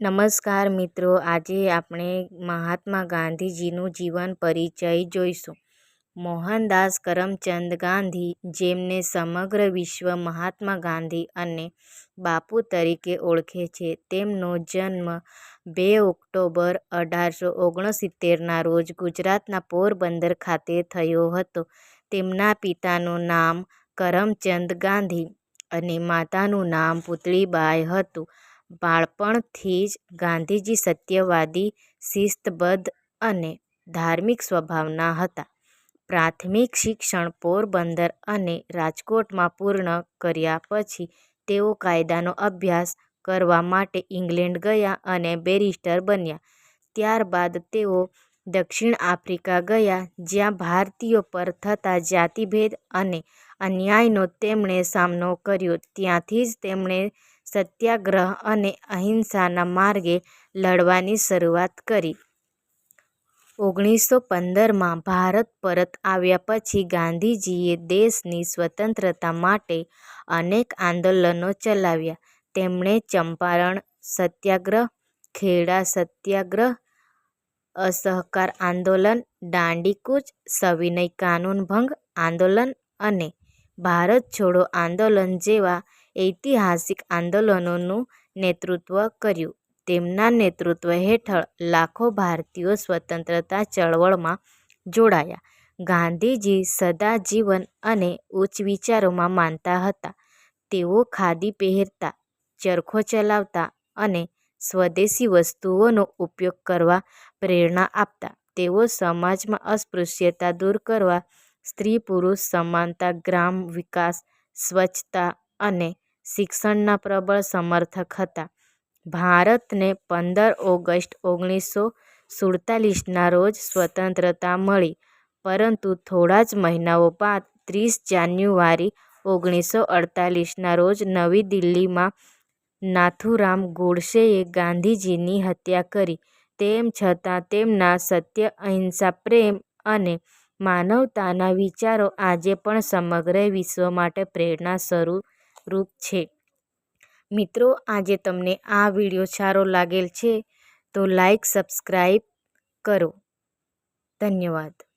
નમસ્કાર મિત્રો, આજે આપણે મહાત્મા ગાંધીજીનું જીવન પરિચય જોઈશું. મોહનદાસ કરમચંદ ગાંધી, જેમને સમગ્ર વિશ્વ મહાત્મા ગાંધી અને બાપુ તરીકે ઓળખે છે, તેમનો જન્મ 2 ઓક્ટોબર 1869ના રોજ ગુજરાતના પોરબંદર ખાતે થયો હતો. તેમના પિતાનું નામ કરમચંદ ગાંધી અને માતાનું નામ પુતળીબાઈ હતું. બાળપણથી જ ગાંધીજી સત્યવાદી, શિસ્તબદ્ધ અને ધાર્મિક સ્વભાવના હતા. પ્રાથમિક શિક્ષણ પોરબંદર અને રાજકોટમાં પૂર્ણ કર્યા પછી તેઓ કાયદાનો અભ્યાસ કરવા માટે ઇંગ્લેન્ડ ગયા અને બેરિસ્ટર બન્યા. ત્યારબાદ તેઓ દક્ષિણ આફ્રિકા ગયા, જ્યાં ભારતીયો પર થતા જાતિભેદ અને અન્યાયનો તેમણે સામનો કર્યો. ત્યાંથી જ તેમણે સત્યાગ્રહ અને અહિંસાના માર્ગે લડવાની શરૂઆત કરી. 1915માં ભારત પરત આવ્યા પછી ગાંધીજીએ દેશની સ્વતંત્રતા માટે અનેક આંદોલનો ચલાવ્યા. તેમણે ચંપારણ સત્યાગ્રહ, ખેડા સત્યાગ્રહ, અસહકાર આંદોલન, દાંડીકૂચ, સવિનય કાનૂન ભંગ આંદોલન અને ભારત છોડો આંદોલન જેવા ઐતિહાસિક આંદોલનોનું નેતૃત્વ કર્યું. તેમના નેતૃત્વ હેઠળ લાખો ભારતીયો સ્વતંત્રતા ચળવળમાં જોડાયા. ગાંધીજી સદાજીવન અને ઉચ્ચ વિચારોમાં માનતા હતા. તેઓ ખાદી પહેરતા, ચરખો ચલાવતા અને સ્વદેશી વસ્તુઓનો ઉપયોગ કરવા પ્રેરણા આપતા. તેઓ સમાજમાં અસ્પૃશ્યતા દૂર કરવા, સ્ત્રી-પુરુષ સમાનતા, ગ્રામ વિકાસ, સ્વચ્છતા અને શિક્ષણના પ્રબળ સમર્થક હતા. ભારતને 15 ઓગસ્ટ 1947ના રોજ સ્વતંત્રતા મળી, પરંતુ થોડા જ મહિનાઓ બાદ 30 જાન્યુઆરી 1948ના રોજ નવી દિલ્હીમાં નાથુરામ ગોડસેએ ગાંધીજીની હત્યા કરી. તેમ છતાં તેમના સત્ય, અહિંસા, પ્રેમ અને માનવતાના વિચારો આજે પણ સમગ્ર વિશ્વ માટે પ્રેરણા સ્વરૂપ છે. મિત્રો, આજે તમને આ વિડીયો સારો લાગેલ છે તો લાઈક, સબસ્ક્રાઈબ કરો. ધન્યવાદ.